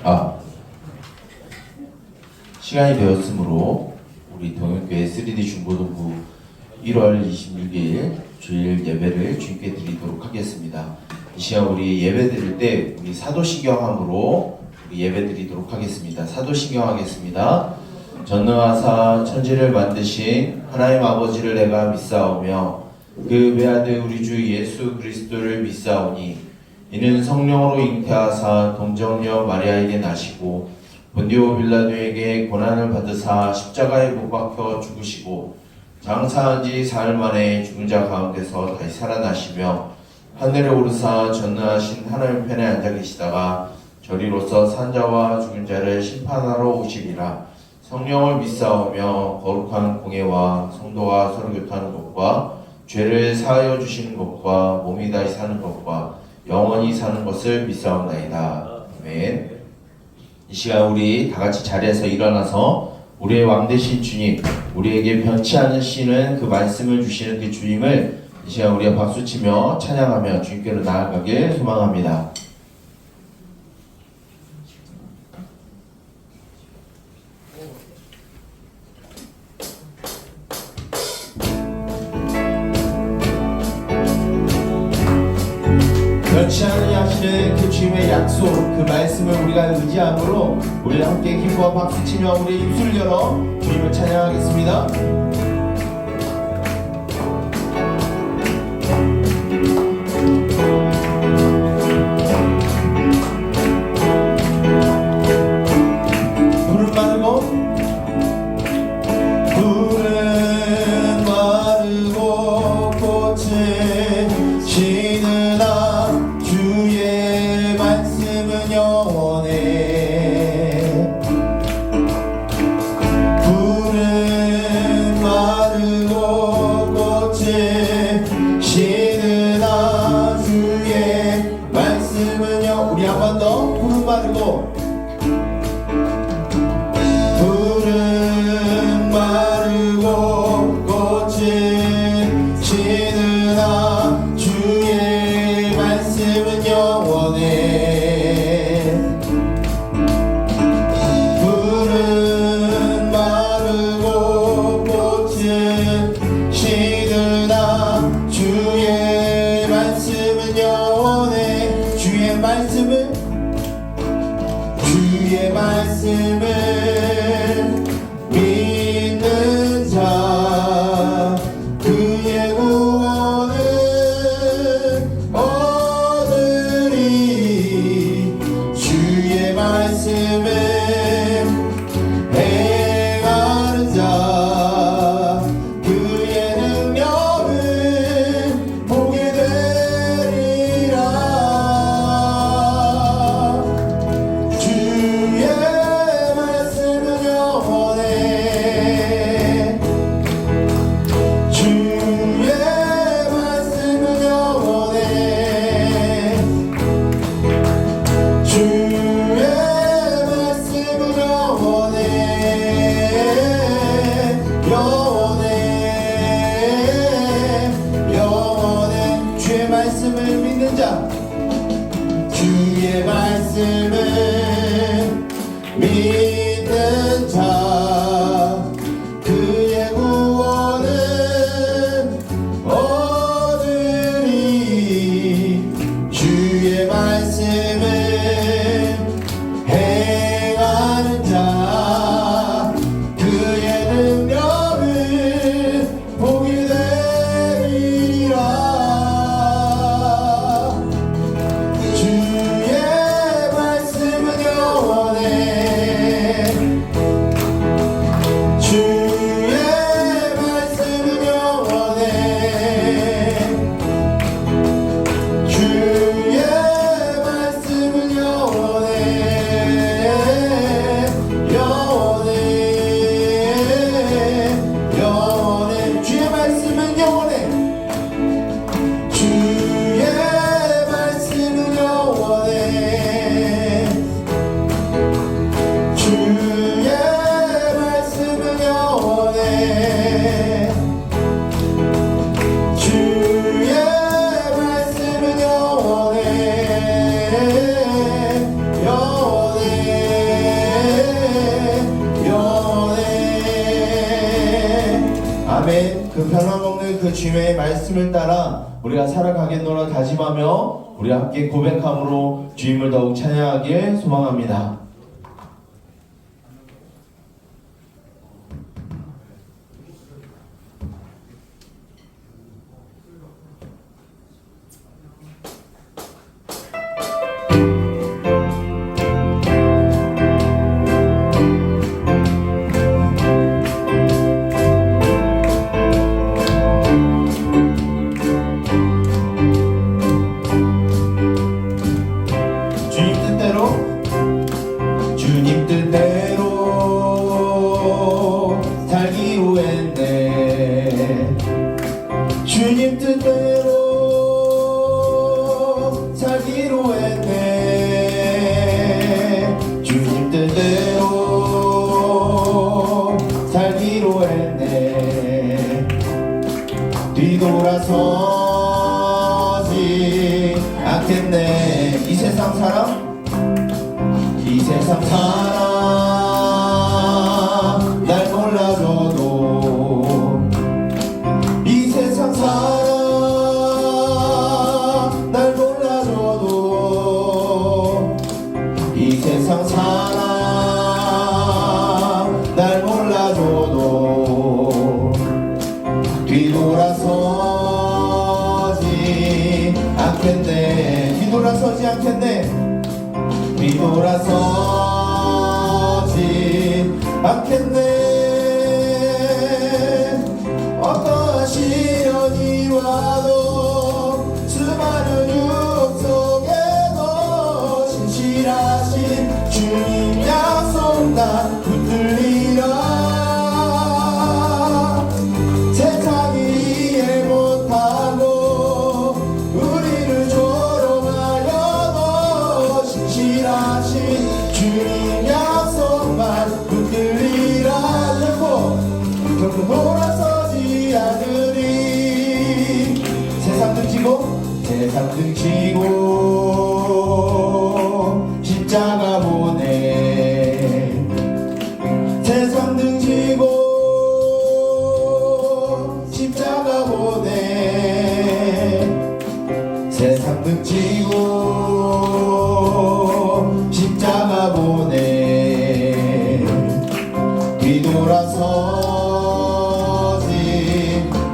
아, 시간이 되었으므로 우리 동역교회 3D 중고등부 1월 26일 주일 예배를 주님께 드리도록 하겠습니다. 이 시간 우리 예배 드릴 때 우리 사도신경함으로 우리 예배 드리도록 하겠습니다. 사도신경 하겠습니다. 전능하사 천지를 만드신 하나님 아버지를 내가 믿사오며 그 외아들 우리 주 예수 그리스도를 믿사오니 이는 성령으로 잉태하사 동정녀 마리아에게 나시고 본디오 빌라도에게 고난을 받으사 십자가에 못 박혀 죽으시고 장사한 지 사흘 만에 죽은 자 가운데서 다시 살아나시며 하늘에 오르사 전능하신 하나님 편에 앉아 계시다가 저리로서 산자와 죽은 자를 심판하러 오시리라. 성령을 믿사오며 거룩한 공예와 성도가 서로 교통하는 것과 죄를 사하여 주시는 것과 몸이 다시 사는 것과 영원히 사는 것을 믿사옵나이다. 아멘. 이 시간 우리 다 같이 자리에서 일어나서 우리의 왕 되신 주님, 우리에게 변치 않으시는 그 말씀을 주시는 그 주님을 이 시간 우리가 박수치며 찬양하며 주님께로 나아가길 소망합니다. 변치 않으냐 하시는 그 주님의 약속, 그 말씀을 우리가 의지함으로 우리 함께 기뻐 박수치며 우리의 입술을 열어 주님을 찬양하겠습니다. 푸른 마르고 푸른 마르고 꽃은 지느라 주의 말씀은 영원해. 푸른 마르고 꽃은 지느라 주의 말씀은 영원해. 우리 한 번 더. 푸른 마르고 푸른 마르고 꽃은 지느라 주의 말씀은 영원해. 푸른 마르고 꽃은 지느라 주의 말씀은 영원해. 주의 말씀을 믿는 자 그의 구원을 얻으리. 주의 말씀을 행하는 자 그의 능력을 보게 되리라. 주의 말씀은 영원해. 주의 말씀은 영원해. 주의 말씀은 영원해. 영원해. 영원해. 주의 말씀을 믿는 자 주의 말씀을 믿는 자 그의 구원은 얻으리. 주의 말씀을 행하는 자 그의 능력을 보게 되리라. 주의 말씀은 영원해. 없는 그 주님의 말씀을 따라 우리가 살아가겠노라 다짐하며 우리 함께 고백함으로 주님을 더욱 찬양하길 소망합니다. 주님 뜻대로 살기로 했네. 주님 뜻대로 살기로 했네. 주님 뜻대로 살기로 했네. 뒤돌아서지 않겠네. 이 세상 사람, 이 세상 사람 날 몰라줘도, 이 세상 사람 날 몰라줘도, 이 세상 사람 날 몰라줘도 뒤돌아서지 않겠네. 뒤돌아서지 않겠네. 뒤돌아서지 않겠네. 어떠한 시련이 와도 수많은 유혹 속에도 신실하신 주님 약속 난 붙들리라. 세상이 이해 못하고 우리를 조롱하려도 신실하신 주님 약속만 붙들리라. 결코 돌아서지 않으리. 세상 등지고 십자가 보내. 세상 등지고 십자가 보내. 세상 등지고 십자가 보내. 뒤돌아서지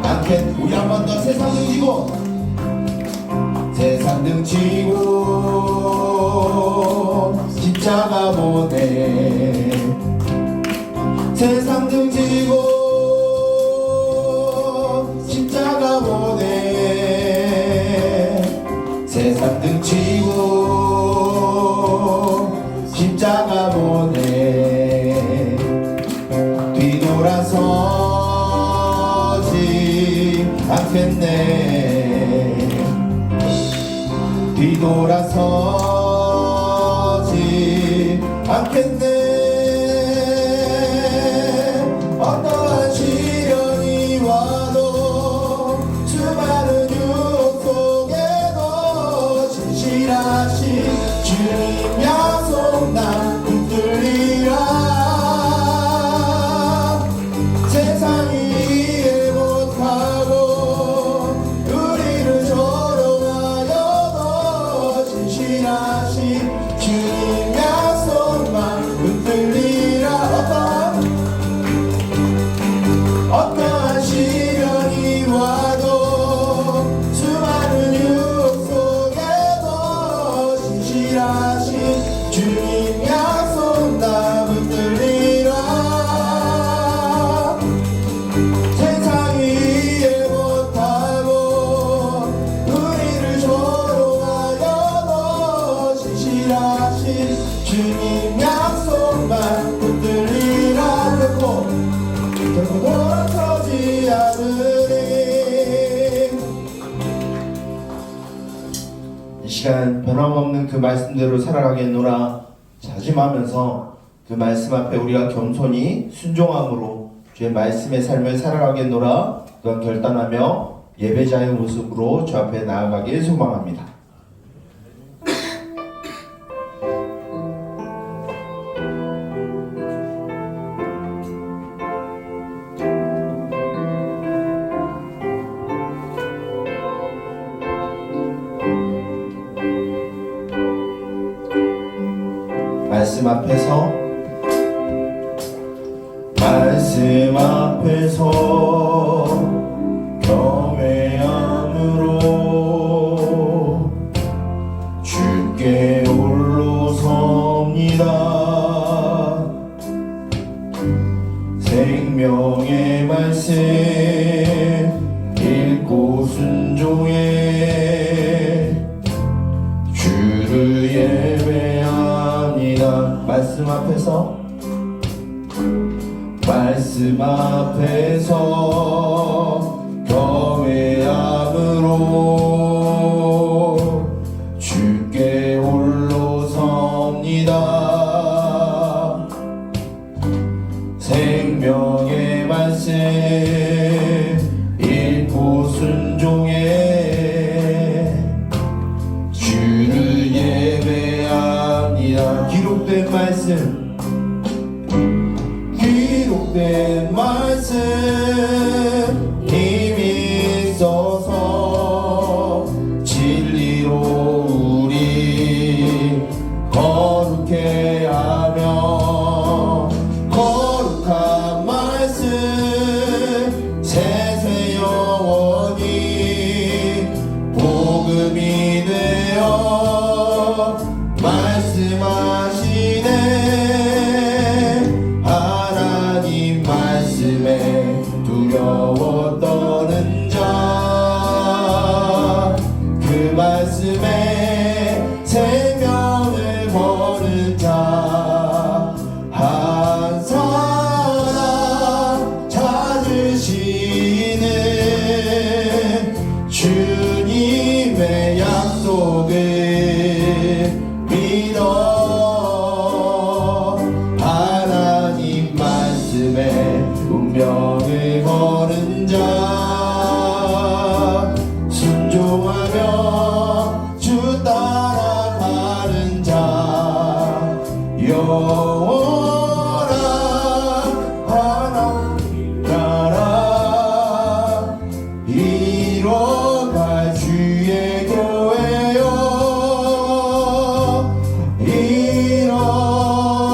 않겠. 우리 한 번 더. 세상 등지고 세상 등지고 십자가 보내. 세상 등지고 십자가 보내. 세상 등지고 십자가 보내. 뒤돌아서지 않겠네. 뒤돌아서지 않겠네. 어떠한 시련이 와도 수많은 유혹 속에도 신실하신 주님 약속 난 붙들리라. 세상이 이해 못하고 우리를 조롱하려도 신실하신 주님 약속만 붙들리라. 어떠한 시련이 와도 수많은 유혹 속에도 신실하신 주님 약속 나 붙들리라. 세상이 이해 못하고 우리를 조롱하려도 신실하신 주님 약속만 붙들리라. 결코 돌아서지 않으리. 이 시간 변함없는 그 말씀대로 살아가겠노라 다짐하면서 그 말씀 앞에 우리가 겸손히 순종함으로 주의 말씀의 삶을 살아가겠노라 또한 결단하며 예배자의 모습으로 주 앞에 나아가길 소망합니다. 말씀 앞에서 경외함으로 주께 홀로 섭니다. 생명의 말씀 읽고 순종해 주를 예배합니다. 말씀 앞에서 경외함으로 주께 홀로 섭니다. 생명의 말씀 읽고 순종해 주를 예배합니다. 기록된 말씀 힘이 있어서 진리로 우리 거룩해 하며 거룩한 말씀 세세 영원히 복음이 되어 말씀하시네. 하나님 말씀에 두려워 떠는 자, 그 말씀에 생명을 거는 자, 한 사람 찾으시는 주님의 약속을 믿어 하나님 말씀에 운명을 거는 자, 순종하며 주 따라가는 자, 영원한 하나님 나라 이뤄갈 주의 교회여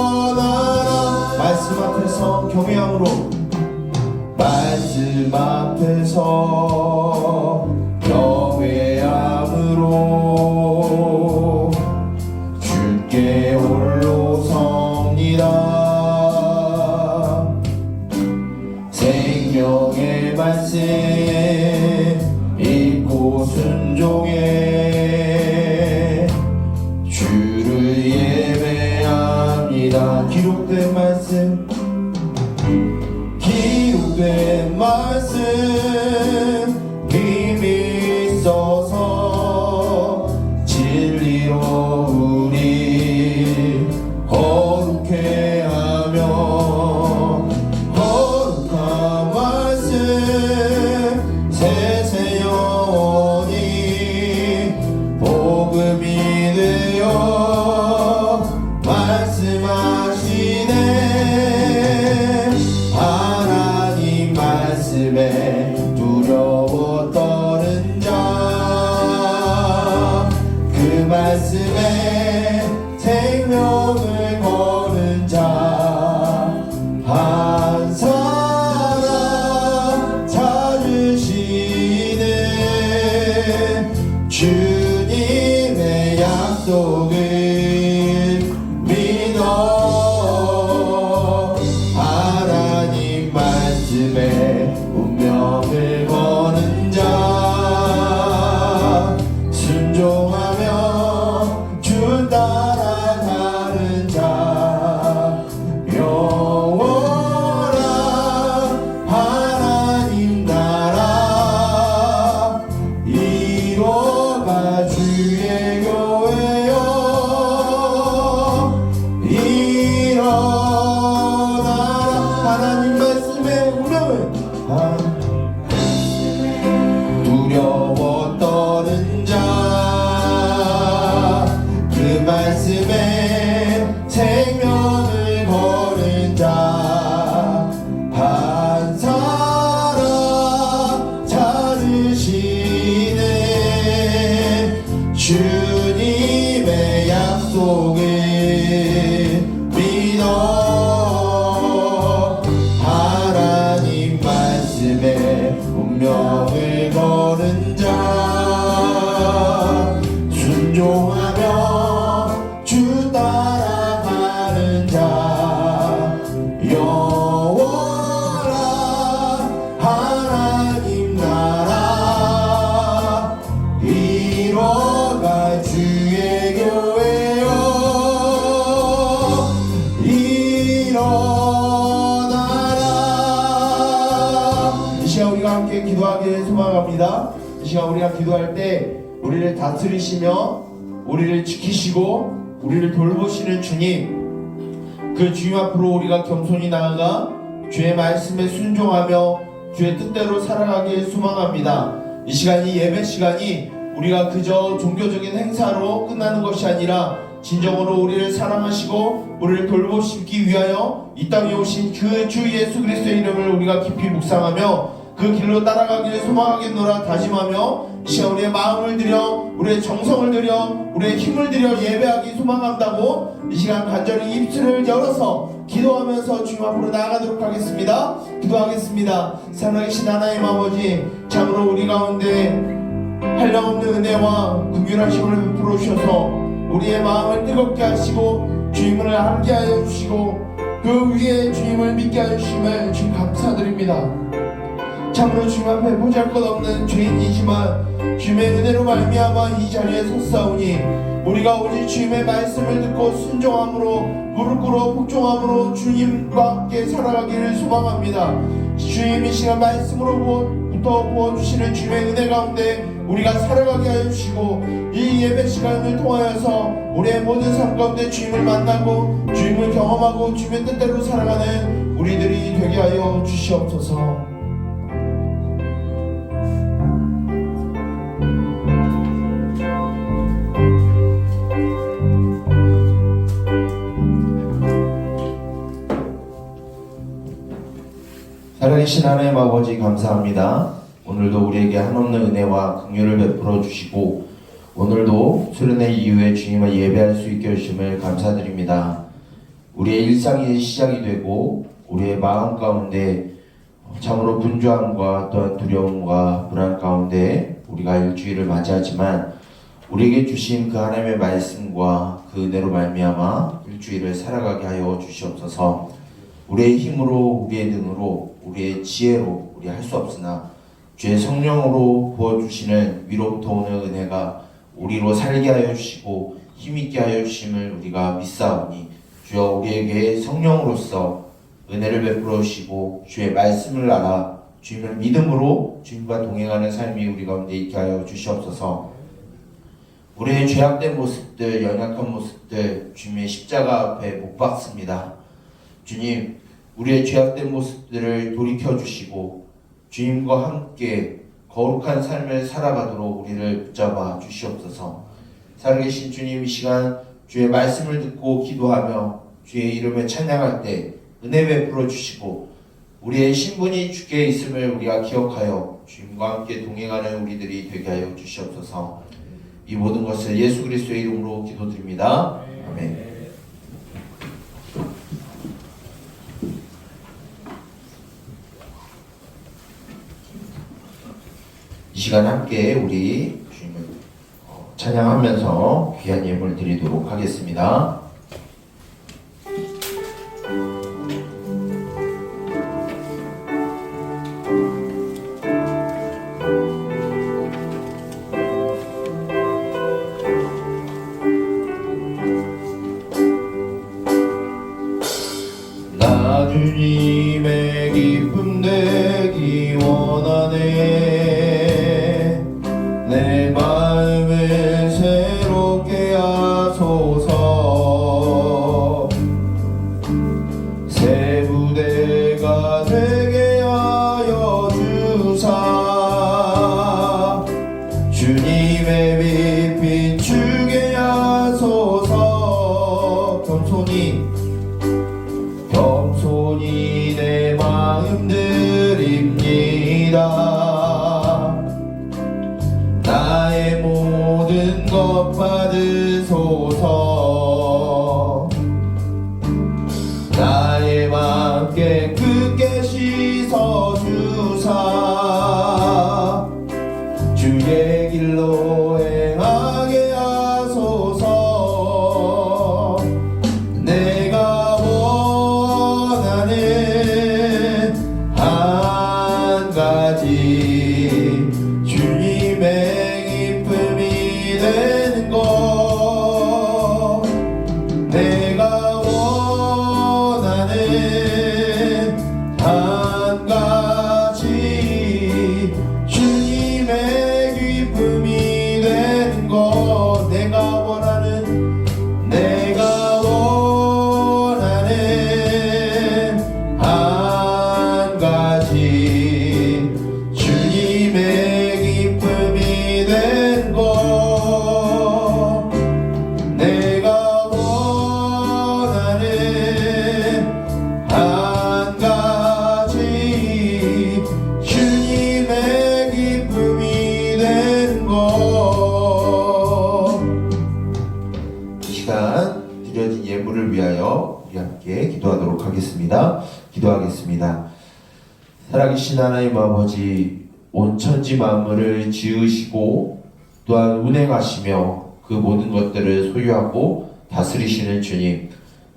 일어나라. 말씀 앞에서 경외함으로 말씀 앞에서 경외함으로 주께 홀로 섭니다. 생명의 말씀 읽고 순종해 주를 예배합니다. 기록된 말씀 힘이 있어서 진리로 우리 거룩해 하며 거룩한 말씀 세세 영원히 복음이 되어 말씀하시네. 하나님 말씀에 소망합니다. 이 시간 우리가 기도할 때 우리를 다스리시며 우리를 지키시고 우리를 돌보시는 주님, 그 주님 앞으로 우리가 겸손히 나아가 주의 말씀에 순종하며 주의 뜻대로 살아가길 소망합니다. 이 시간이 예배 시간이 우리가 그저 종교적인 행사로 끝나는 것이 아니라 진정으로 우리를 사랑하시고 우리를 돌보시기 위하여 이 땅에 오신 그 주 예수 그리스도의 이름을 우리가 깊이 묵상하며 그 길로 따라가기를 소망하겠노라 다짐하며 이 시간 우리의 마음을 들여 우리의 정성을 들여 우리의 힘을 들여 예배하기 소망한다고 이 시간 간절히 입술을 열어서 기도하면서 주님 앞으로 나아가도록 하겠습니다. 기도하겠습니다. 살아계신 하나님 아버지, 참으로 우리 가운데 한량없는 은혜와 긍휼하심을 베풀어 주셔서 우리의 마음을 뜨겁게 하시고 주님을 함께 하여 주시고 그 위에 주님을 믿게 하여 주심을 주님 감사드립니다. 참으로 주님 앞에 보잘것없는 죄인이지만 주님의 은혜로 말미암아 이 자리에 섰사오니 우리가 오직 주님의 말씀을 듣고 순종함으로 무릎 꿇어 복종함으로 주님과 함께 살아가기를 소망합니다. 주님 이 시간 말씀으로부터 부어주시는 주님의 은혜 가운데 우리가 살아가게 하여 주시고 이 예배 시간을 통하여서 우리의 모든 삶 가운데 주님을 만나고 주님을 경험하고 주님의 뜻대로 살아가는 우리들이 되게 하여 주시옵소서. 살아계신 하나님 아버지 감사합니다. 오늘도 우리에게 한없는 은혜와 긍휼을 베풀어 주시고 오늘도 수련회 이후에 주님을 예배할 수 있게 해주심을 감사드립니다. 우리의 일상이 시작이 되고 우리의 마음 가운데 참으로 분주함과 또한 두려움과 불안 가운데 우리가 일주일을 맞이하지만 우리에게 주신 그 하나님의 말씀과 그 은혜로 말미암아 일주일을 살아가게 하여 주시옵소서. 우리의 힘으로, 우리의 능으로, 우리의 지혜로 우리 할 수 없으나 주의 성령으로 부어주시는 위로부터 오는 은혜가 우리로 살게 하여 주시고 힘있게 하여 주심을 우리가 믿사오니 주여 우리에게 성령으로서 은혜를 베풀어 주시고 주의 말씀을 알아 주님을 믿음으로 주님과 동행하는 삶이 우리 가운데 있게 하여 주시옵소서. 우리의 죄악된 모습들, 연약한 모습들 주님의 십자가 앞에 못 박습니다. 주님, 우리의 죄악된 모습들을 돌이켜주시고 주님과 함께 거룩한 삶을 살아가도록 우리를 붙잡아 주시옵소서. 살아계신 주님, 이 시간 주의 말씀을 듣고 기도하며 주의 이름을 찬양할 때 은혜 베풀어 주시고 우리의 신분이 주께 있음을 우리가 기억하여 주님과 함께 동행하는 우리들이 되게 하여 주시옵소서. 이 모든 것을 예수 그리스도의 이름으로 기도드립니다. 아멘. 이 시간 함께 우리 주님을 찬양하면서 귀한 예물 드리도록 하겠습니다. 나 주님의 기쁨 되기 원하네. 내 마음을 새롭게 하소서. 새 부대가 되게 하여 주사. 주님의 빛 비추게 하소서. 겸손히 내 마음 드립니다. 드려진 예물을 위하여 우리 함께 기도하도록 하겠습니다. 기도하겠습니다. 살아계신 하나님 아버지, 온 천지 만물을 지으시고 또한 운행하시며 그 모든 것들을 소유하고 다스리시는 주님,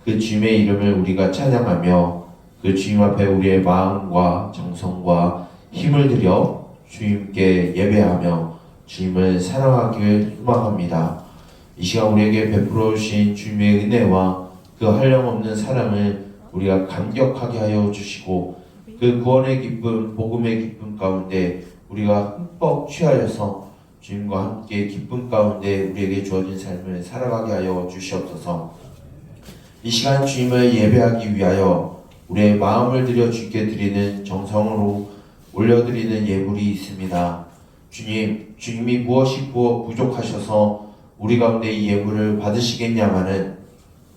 그 주님의 이름을 우리가 찬양하며 그 주님 앞에 우리의 마음과 정성과 힘을 들여 주님께 예배하며 주님을 사랑하길 소망합니다. 이 시간 우리에게 베풀어 주신 주님의 은혜와 그 한량없는 사랑을 우리가 감격하게 하여 주시고 그 구원의 기쁨, 복음의 기쁨 가운데 우리가 흠뻑 취하여서 주님과 함께 기쁨 가운데 우리에게 주어진 삶을 살아가게 하여 주시옵소서. 이 시간 주님을 예배하기 위하여 우리의 마음을 들여 주께 드리는 정성으로 올려드리는 예물이 있습니다. 주님이 무엇이 부족하셔서 우리 가운데 이 예물을 받으시겠냐마는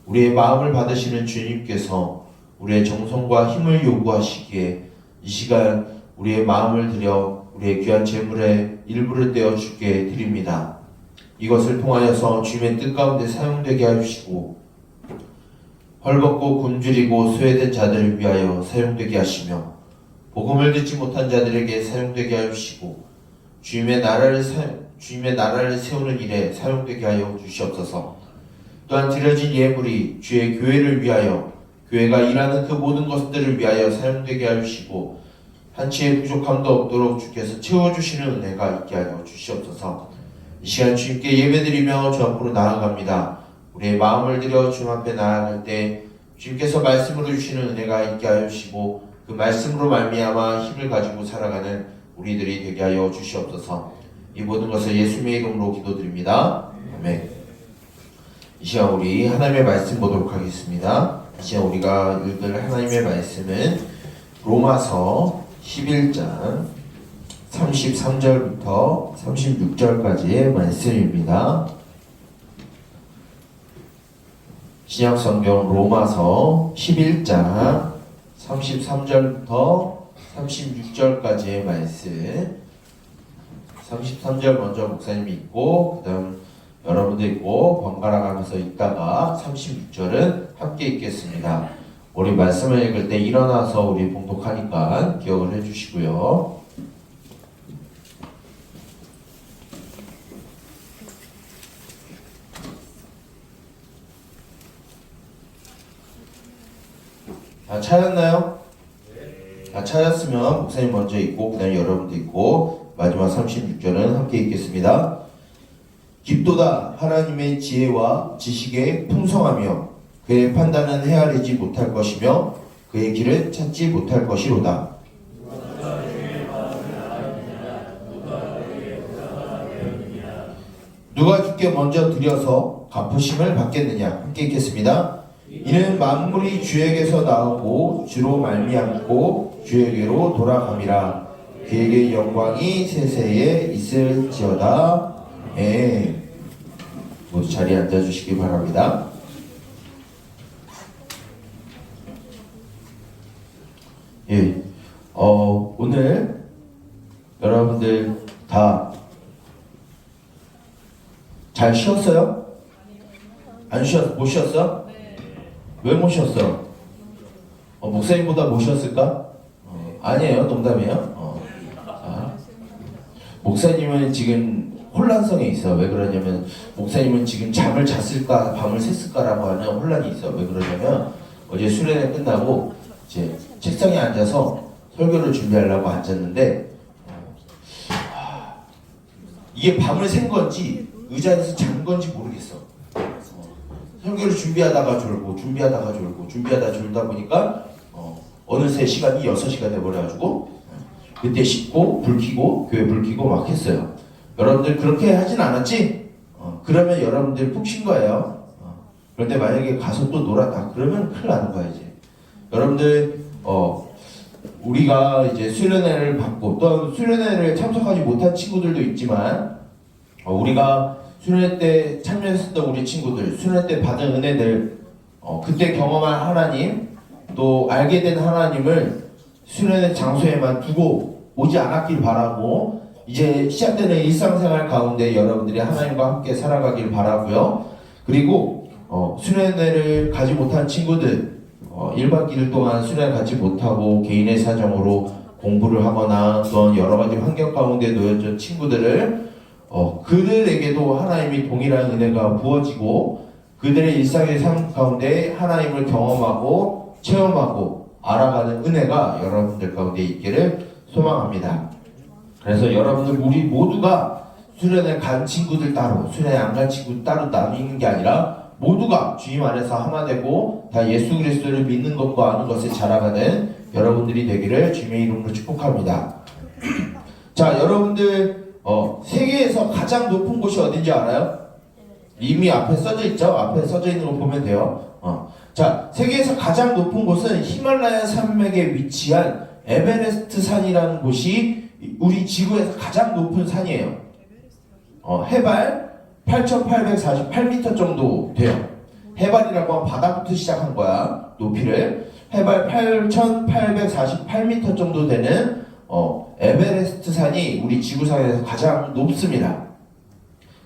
우리의 마음을 받으시는 주님께서 우리의 정성과 힘을 요구하시기에 이 시간 우리의 마음을 들여 우리의 귀한 재물의 일부를 떼어 주께 드립니다. 이것을 통하여서 주님의 뜻 가운데 사용되게 하시고 헐벗고 굶주리고 소외된 자들을 위하여 사용되게 하시며 복음을 듣지 못한 자들에게 사용되게 하시고 주님의 나라를 세우는 일에 사용되게 하여 주시옵소서. 또한 드려진 예물이 주의 교회를 위하여 교회가 일하는 그 모든 것들을 위하여 사용되게 하시고 한치의 부족함도 없도록 주께서 채워주시는 은혜가 있게 하여 주시옵소서. 이 시간 주님께 예배드리며 주 앞으로 나아갑니다. 우리의 마음을 들여 주님 앞에 나아갈 때 주님께서 말씀으로 주시는 은혜가 있게 하여 주시고 그 말씀으로 말미암아 힘을 가지고 살아가는 우리들이 되게 하여 주시옵소서. 이 모든 것을 예수님의 이름으로 기도드립니다. 아멘. 이 시간 우리 하나님의 말씀 보도록 하겠습니다. 이 시간 우리가 읽을 하나님의 말씀은 로마서 11장 33절부터 36절까지의 말씀입니다. 신약성경 로마서 11장 33절부터 36절까지의 말씀. 33절 먼저 목사님이 읽고 그 다음 여러분도 읽고 번갈아 가면서 읽다가 36절은 함께 읽겠습니다. 우리 말씀을 읽을 때 일어나서 우리 봉독하니까 기억을 해주시고요. 찾았나요? 찾았으면 목사님 먼저 읽고 그 다음에 여러분도 읽고 마지막 36절은 함께 읽겠습니다. 깊도다 하나님의 지혜와 지식에 풍성하며 그의 판단은 헤아리지 못할 것이며 그의 길은 찾지 못할 것이로다. 누가 주께 먼저 드려서 갚으심을 받겠느냐. 함께 읽겠습니다. 이는 만물이 주에게서 나오고 주로 말미암고 주에게로 돌아감이라. 그에게 영광이 세세에 있을지어다. 모두 자리에 앉아주시기 바랍니다. 오늘 여러분들 다 잘 쉬었어요? 못 쉬었어? 왜 못 쉬었어? 목사님보다 못 쉬었을까? 아니에요, 농담이에요. 목사님은 지금 혼란성에 있어. 왜 그러냐면 목사님은 지금 잠을 잤을까 밤을 샜을까라고 하는 혼란이 있어. 왜 그러냐면 어제 수련회 끝나고 이제 책상에 앉아서 설교를 준비하려고 앉았는데 이게 밤을 샌 건지 의자에서 잔 건지 모르겠어. 설교를 준비하다가 졸고 준비하다 졸다 보니까 어느새 시간이 6시가 돼버려가지고 그때 씻고 불 켜고 교회 불 켜고 막 했어요. 여러분들 그렇게 하진 않았지? 그러면 여러분들 푹 쉰 거예요. 그런데 만약에 가서 또 놀았다 그러면 큰일 나는 거야 이제. 여러분들 우리가 이제 수련회를 받고 또 수련회를 참석하지 못한 친구들도 있지만 우리가 수련회 때 참여했었던 우리 친구들, 수련회 때 받은 은혜들, 그때 경험한 하나님, 또 알게 된 하나님을 수련회 장소에만 두고 오지 않았길 바라고 이제 시작되는 일상생활 가운데 여러분들이 하나님과 함께 살아가길 바라고요. 그리고 수련회를 가지 못한 친구들, 1박 2일 동안 수련회 가지 못하고 개인의 사정으로 공부를 하거나 또는 여러 가지 환경 가운데 놓여진 친구들을 그들에게도 하나님이 동일한 은혜가 부어지고 그들의 일상의 삶 가운데 하나님을 경험하고 체험하고 알아가는 은혜가 여러분들 가운데 있기를 소망합니다. 그래서 여러분들 우리 모두가 수련회 간 친구들 따로, 수련회 안 간 친구들 따로 나뉘는 게 아니라 모두가 주님 안에서 하나 되고 다 예수 그리스도를 믿는 것과 아는 것에 자라가는 여러분들이 되기를 주님의 이름으로 축복합니다. 자, 여러분들 세계에서 가장 높은 곳이 어딘지 알아요? 이미 앞에 써져 있죠? 앞에 써져 있는 거 보면 돼요. 자, 세계에서 가장 높은 곳은 히말라야 산맥에 위치한 에베레스트 산이라는 곳이 우리 지구에서 가장 높은 산이에요. 해발 8,848m 정도 돼요. 해발이라고 하면 바닥부터 시작한 거야. 높이를. 해발 8,848m 정도 되는 에베레스트 산이 우리 지구상에서 가장 높습니다.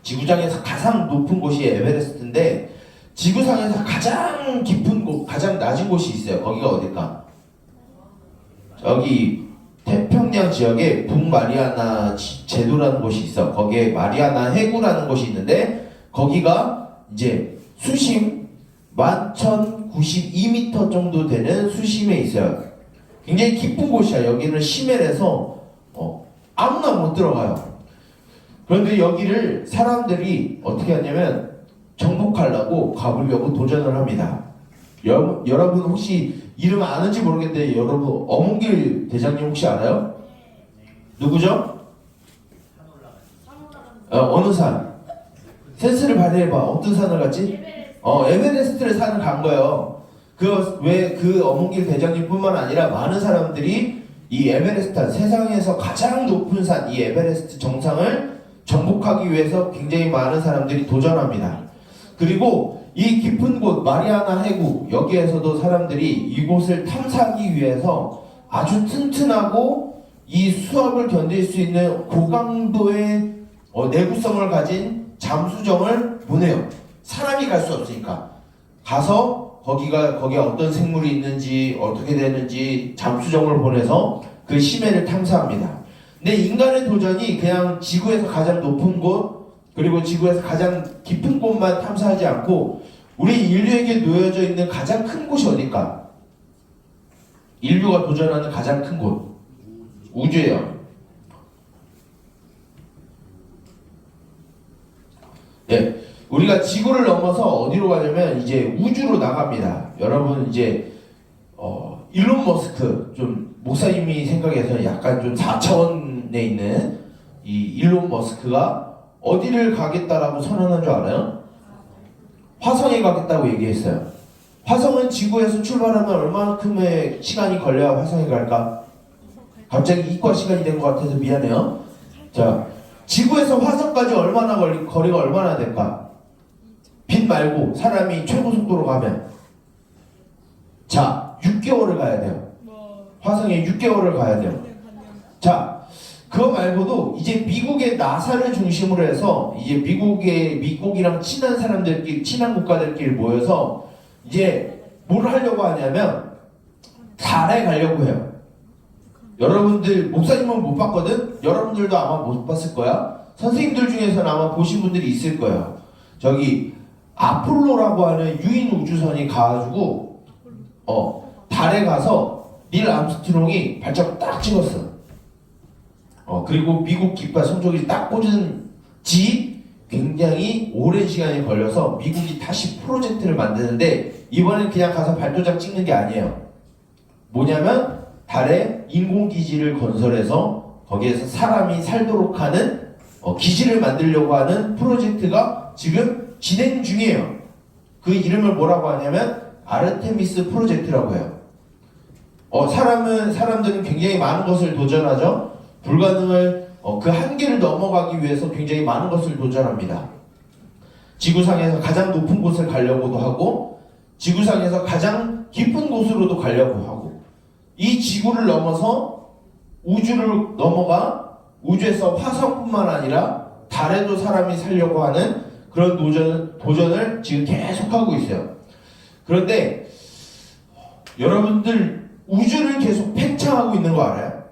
지구상에서 가장 높은 곳이 에베레스트인데 지구상에서 가장 깊은 곳, 가장 낮은 곳이 있어요. 거기가 어딜까? 여기 태평양 지역에 북마리아나 제도라는 곳이 있어. 거기에 마리아나 해구라는 곳이 있는데 거기가 이제 수심 11,092m 정도 되는 수심에 있어요. 굉장히 깊은 곳이야. 여기는 심해서 아무나 못 들어가요. 그런데 여기를 사람들이 어떻게 하냐면 정복하려고 가보려고 도전을 합니다. 여러분 혹시 이름 아는지 모르겠는데 여러분 어몽길 대장님 혹시 알아요? 누구죠? 어느 산? 센스를 발휘해봐. 어떤 산을 갔지? 에베레스트를 산을 간 거예요. 그 어몽길 대장님뿐만 아니라 많은 사람들이 이 에베레스트, 세상에서 가장 높은 산, 이 에베레스트 정상을 정복하기 위해서 굉장히 많은 사람들이 도전합니다. 그리고 이 깊은 곳 마리아나 해구, 여기에서도 사람들이 이곳을 탐사하기 위해서 아주 튼튼하고 이 수압을 견딜 수 있는 고강도의 내구성을 가진 잠수정을 보내요. 사람이 갈 수 없으니까 가서 거기에 어떤 생물이 있는지 어떻게 되는지 잠수정을 보내서 그 심해를 탐사합니다. 근데 인간의 도전이 그냥 지구에서 가장 높은 곳 그리고 지구에서 가장 깊은 곳만 탐사하지 않고 우리 인류에게 놓여져 있는 가장 큰 곳이 어딜까? 인류가 도전하는 가장 큰 곳 우주예요. 네, 우리가 지구를 넘어서 어디로 가냐면 이제 우주로 나갑니다. 여러분 이제 일론 머스크, 좀 목사님이 생각해서 약간 좀 4차원에 있는 이 일론 머스크가 어디를 가겠다라고 선언한 줄 알아요? 화성에 가겠다고 얘기했어요. 화성은 지구에서 출발하면 얼마큼의 시간이 걸려야 화성에 갈까? 갑자기 이과 시간이 된 것 같아서 미안해요. 자, 지구에서 화성까지 얼마나 거리가 얼마나 될까? 빛 말고 사람이 최고 속도로 가면 자, 6개월을 가야 돼요. 화성에 6개월을 가야 돼요. 자, 그거 말고도 이제 미국의 나사를 중심으로 해서 이제 미국이랑 친한 사람들끼리, 친한 국가들끼리 모여서 이제 뭘 하려고 하냐면 달에 가려고 해요. 여러분들, 목사님은 못 봤거든? 여러분들도 아마 못 봤을 거야. 선생님들 중에서는 아마 보신 분들이 있을 거예요. 저기 아폴로라고 하는 유인 우주선이 가가지고 달에 가서 닐 암스트롱이 발자국 딱 찍었어. 그리고 미국 깃발 손잡이 딱 꽂은 지 굉장히 오랜 시간이 걸려서 미국이 다시 프로젝트를 만드는데 이번엔 그냥 가서 발도장 찍는 게 아니에요. 뭐냐면 달에 인공기지를 건설해서 거기에서 사람이 살도록 하는 기지를 만들려고 하는 프로젝트가 지금 진행 중이에요. 그 이름을 뭐라고 하냐면 아르테미스 프로젝트라고 해요. 사람들은 굉장히 많은 것을 도전하죠. 불가능을 그 한계를 넘어가기 위해서 굉장히 많은 것을 도전합니다. 지구상에서 가장 높은 곳을 가려고도 하고 지구상에서 가장 깊은 곳으로도 가려고 하고 이 지구를 넘어서 우주를 넘어가 우주에서 화성뿐만 아니라 달에도 사람이 살려고 하는 그런 도전을 지금 계속하고 있어요. 그런데 여러분들 우주를 계속 팽창하고 있는 거 알아요?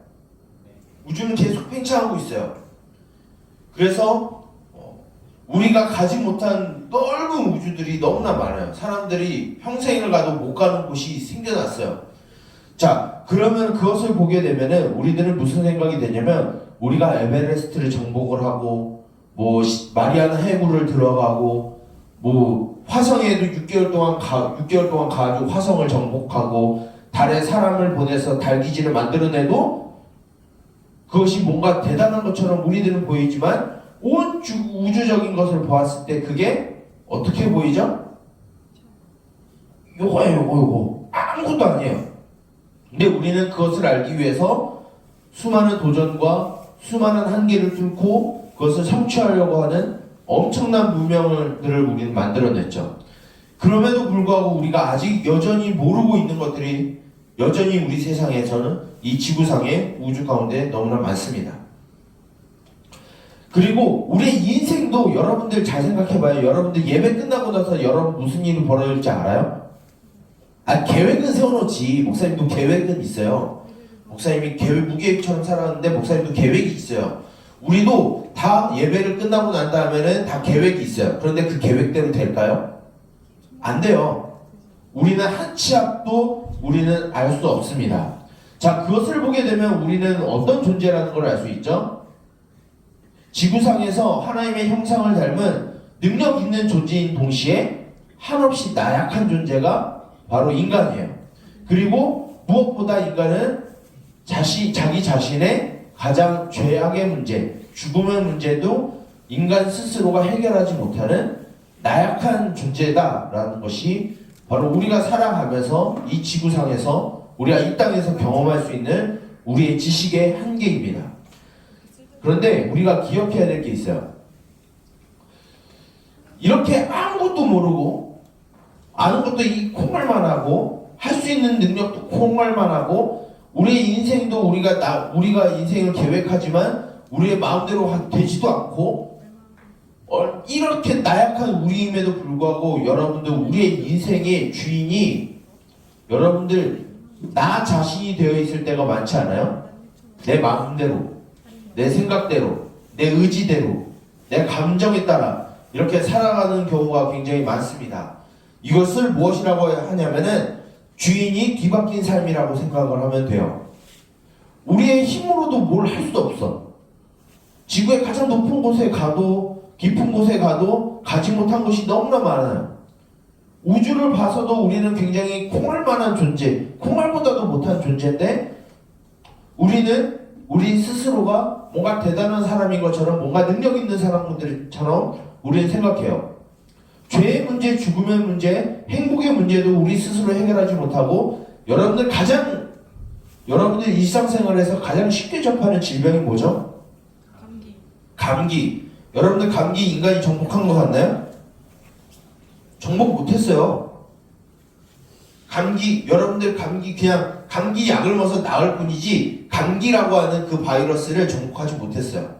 우주는 계속 팽창하고 있어요. 그래서 우리가 가지 못한 넓은 우주들이 너무나 많아요. 사람들이 평생을 가도 못 가는 곳이 생겨났어요. 자, 그러면 그것을 보게 되면은 우리들은 무슨 생각이 되냐면 우리가 에베레스트를 정복을 하고 뭐 마리아나 해구를 들어가고 뭐 화성에도 6개월 동안 가가지고 화성을 정복하고 달에 사람을 보내서 달 기지를 만들어내도 그것이 뭔가 대단한 것처럼 우리들은 보이지만 온 우주적인 것을 보았을 때 그게 어떻게 보이죠? 요거예요, 요거. 아무것도 아니에요. 근데 우리는 그것을 알기 위해서 수많은 도전과 수많은 한계를 뚫고 그것을 성취하려고 하는 엄청난 문명들을 우리는 만들어냈죠. 그럼에도 불구하고 우리가 아직 여전히 모르고 있는 것들이 여전히 우리 세상에서는 이 지구상의 우주 가운데 너무나 많습니다. 그리고 우리의 인생도 여러분들 잘 생각해봐요. 여러분들 예배 끝나고 나서 여러분 무슨 일이 벌어질지 알아요? 계획은 세워놓지. 목사님도 계획은 있어요. 목사님이 무계획처럼 살았는데 목사님도 계획이 있어요. 우리도 다 예배를 끝나고 난 다음에는 다 계획이 있어요. 그런데 그 계획대로 될까요? 안 돼요. 우리는 한 치 앞도 우리는 알 수 없습니다. 자, 그것을 보게 되면 우리는 어떤 존재라는 걸 알 수 있죠? 지구상에서 하나님의 형상을 닮은 능력 있는 존재인 동시에 한없이 나약한 존재가 바로 인간이에요. 그리고 무엇보다 인간은 자기 자신의 가장 죄악의 문제, 죽음의 문제도 인간 스스로가 해결하지 못하는 나약한 존재다라는 것이 바로 우리가 살아가면서 이 지구상에서 우리가 이 땅에서 경험할 수 있는 우리의 지식의 한계입니다. 그런데 우리가 기억해야 될 게 있어요. 이렇게 아무것도 모르고 아는 것도 이 콩알만 하고 할 수 있는 능력도 콩알만 하고 우리의 인생도 우리가 인생을 계획하지만 우리의 마음대로 되지도 않고 이렇게 나약한 우리임에도 불구하고 여러분들 우리의 인생의 주인이 여러분들 나 자신이 되어 있을 때가 많지 않아요? 내 마음대로, 내 생각대로, 내 의지대로, 내 감정에 따라 이렇게 살아가는 경우가 굉장히 많습니다. 이것을 무엇이라고 하냐면은 주인이 뒤바뀐 삶이라고 생각을 하면 돼요. 우리의 힘으로도 뭘 할 수도 없어. 지구의 가장 높은 곳에 가도 깊은 곳에 가도 가지 못한 것이 너무나 많아요. 우주를 봐서도 우리는 굉장히 콩알만한 존재, 콩알보다도 못한 존재인데 우리는 우리 스스로가 뭔가 대단한 사람인 것처럼 뭔가 능력 있는 사람들처럼 우리는 생각해요. 죄의 문제, 죽음의 문제, 행복의 문제도 우리 스스로 해결하지 못하고 여러분들 일상생활에서 가장 쉽게 접하는 질병이 뭐죠? 감기. 여러분들 감기 인간이 정복한 것 같나요? 정복 못했어요. 여러분들 그냥 감기 약을 먹어서 나을 뿐이지 감기라고 하는 그 바이러스를 정복하지 못했어요.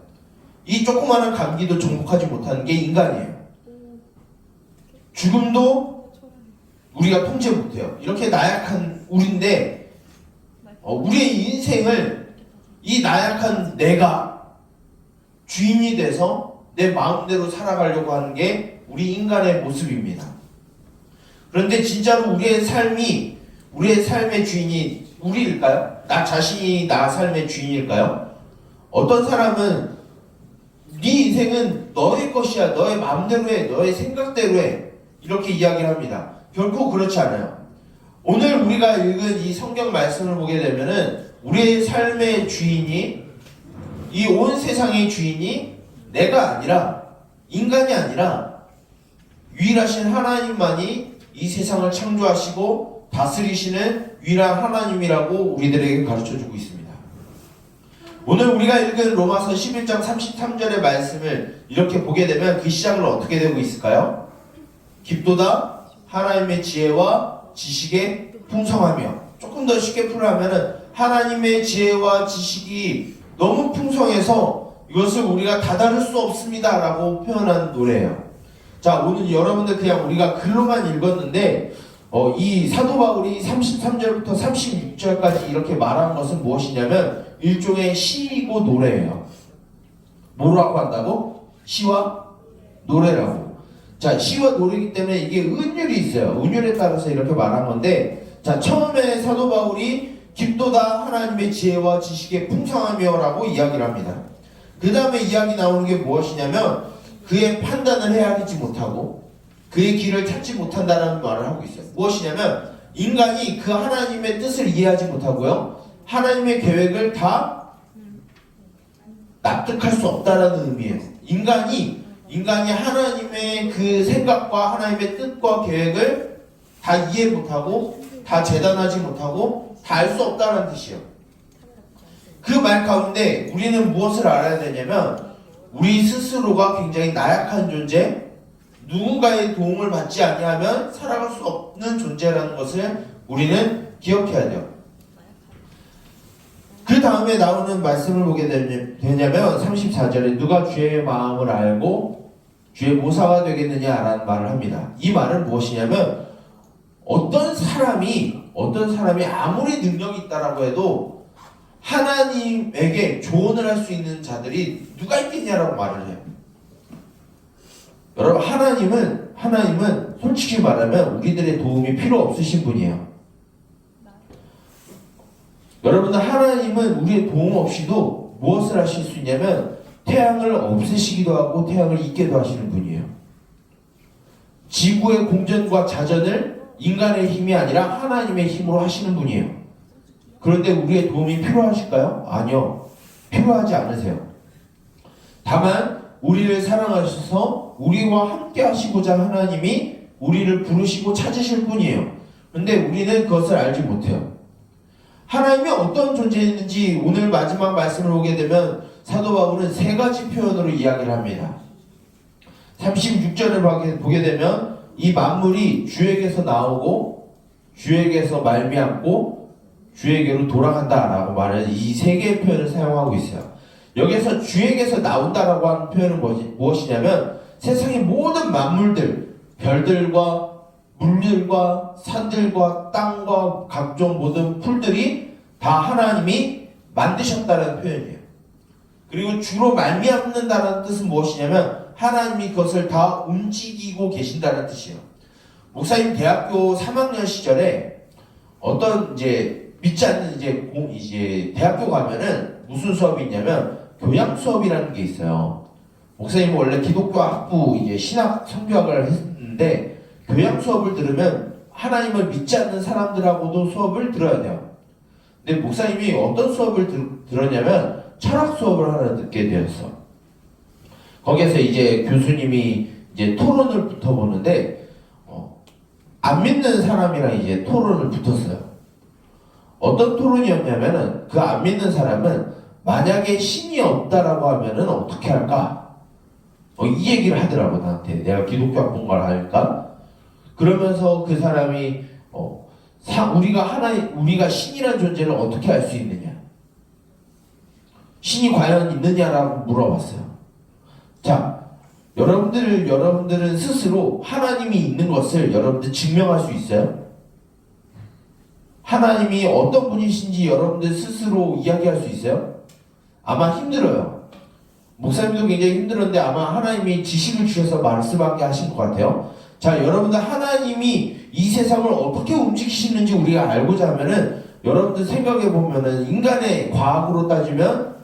이 조그마한 감기도 정복하지 못하는 게 인간이에요. 죽음도 우리가 통제 못해요. 이렇게 나약한 우리인데 우리의 인생을 이 나약한 내가 주인이 돼서 내 마음대로 살아가려고 하는 게 우리 인간의 모습입니다. 그런데 진짜로 우리의 삶의 주인이 우리일까요? 나 자신이 나 삶의 주인일까요? 어떤 사람은 네 인생은 너의 것이야, 너의 마음대로 해, 너의 생각대로 해 이렇게 이야기를 합니다. 결코 그렇지 않아요. 오늘 우리가 읽은 이 성경 말씀을 보게 되면은 우리의 삶의 주인이 이 온 세상의 주인이 내가 아니라 인간이 아니라 유일하신 하나님만이 이 세상을 창조하시고 다스리시는 유일한 하나님이라고 우리들에게 가르쳐주고 있습니다. 오늘 우리가 읽은 로마서 11장 33절의 말씀을 이렇게 보게 되면 그 시작은 어떻게 되고 있을까요? 깊도다 하나님의 지혜와 지식에 풍성하며, 조금 더 쉽게 풀어하면은 하나님의 지혜와 지식이 너무 풍성해서 이것을 우리가 다다를 수 없습니다 라고 표현한 노래예요. 자, 오늘 여러분들 그냥 우리가 글로만 읽었는데 이 사도 바울이 33절부터 36절까지 이렇게 말한 것은 무엇이냐면 일종의 시이고 노래예요. 뭐라고 한다고? 시와 노래라고. 자, 시와 노래이기 때문에 이게 은율이 있어요. 은율에 따라서 이렇게 말한 건데, 자, 처음에 사도 바울이 깊도다 하나님의 지혜와 지식의 풍성함이여라고 이야기를 합니다. 그 다음에 이야기 나오는 게 무엇이냐면 그의 판단을 헤아리지 못하고 그의 길을 찾지 못한다는 말을 하고 있어요. 무엇이냐면 인간이 그 하나님의 뜻을 이해하지 못하고요, 하나님의 계획을 다 납득할 수 없다라는 의미예요. 인간이 하나님의 그 생각과 하나님의 뜻과 계획을 다 이해 못하고 다 재단하지 못하고 다 알 수 없다는 뜻이에요. 그 말 가운데 우리는 무엇을 알아야 되냐면 우리 스스로가 굉장히 나약한 존재, 누군가의 도움을 받지 아니하면 살아갈 수 없는 존재라는 것을 우리는 기억해야 돼요. 그 다음에 나오는 말씀을 보게 되냐면 34절에 누가 주의 마음을 알고 주의 모사가 되겠느냐라는 말을 합니다. 이 말은 무엇이냐면 어떤 사람이 아무리 능력이 있다라고 해도 하나님에게 조언을 할 수 있는 자들이 누가 있겠냐라고 말을 해요. 여러분, 하나님은 솔직히 말하면 우리들의 도움이 필요 없으신 분이에요. 여러분들, 하나님은 우리의 도움 없이도 무엇을 하실 수 있냐면 태양을 없애시기도 하고 태양을 잇게도 하시는 분이에요. 지구의 공전과 자전을 인간의 힘이 아니라 하나님의 힘으로 하시는 분이에요. 그런데 우리의 도움이 필요하실까요? 아니요. 필요하지 않으세요. 다만 우리를 사랑하셔서 우리와 함께 하시고자 하나님이 우리를 부르시고 찾으실 뿐이에요. 그런데 우리는 그것을 알지 못해요. 하나님이 어떤 존재인지 오늘 마지막 말씀을 보게 되면 사도 바울은 세 가지 표현으로 이야기를 합니다. 36절을 보게 되면 이 만물이 주에게서 나오고 주에게서 말미암고 주에게로 돌아간다라고 말하는 이 세 개의 표현을 사용하고 있어요. 여기서 주에게서 나온다라고 하는 표현은 무엇이냐면 세상의 모든 만물들, 별들과 물들과 산들과 땅과 각종 모든 풀들이 다 하나님이 만드셨다는 표현이에요. 그리고 주로 말미암는다는 뜻은 무엇이냐면 하나님이 그것을 다 움직이고 계신다는 뜻이에요. 목사님 대학교 3학년 시절에 어떤 믿지 않는 대학교 가면은 무슨 수업이 있냐면 교양 수업이라는 게 있어요. 목사님은 원래 기독교 학부 신학 성교학을 했는데 교양 수업을 들으면 하나님을 믿지 않는 사람들하고도 수업을 들어야 돼요. 근데 목사님이 어떤 수업을 들었냐면 철학 수업을 하나 듣게 되었어. 거기에서 교수님이 토론을 붙어보는데 안 믿는 사람이랑 토론을 붙었어요. 어떤 토론이었냐면은 그 안 믿는 사람은 만약에 신이 없다라고 하면은 어떻게 할까? 이 얘기를 하더라고 나한테. 내가 기독교 학부를 하니까. 그러면서 그 사람이 우리가 신이란 존재를 어떻게 알 수 있느냐? 신이 과연 있느냐라고 물어봤어요. 자, 여러분들은 스스로 하나님이 있는 것을 여러분들 증명할 수 있어요? 하나님이 어떤 분이신지 여러분들 스스로 이야기할 수 있어요? 아마 힘들어요. 목사님도 굉장히 힘들었는데 아마 하나님이 지식을 주셔서 말씀하게 하신 것 같아요. 자, 여러분들 하나님이 이 세상을 어떻게 움직이시는지 우리가 알고자 하면은 여러분들 생각해 보면은 인간의 과학으로 따지면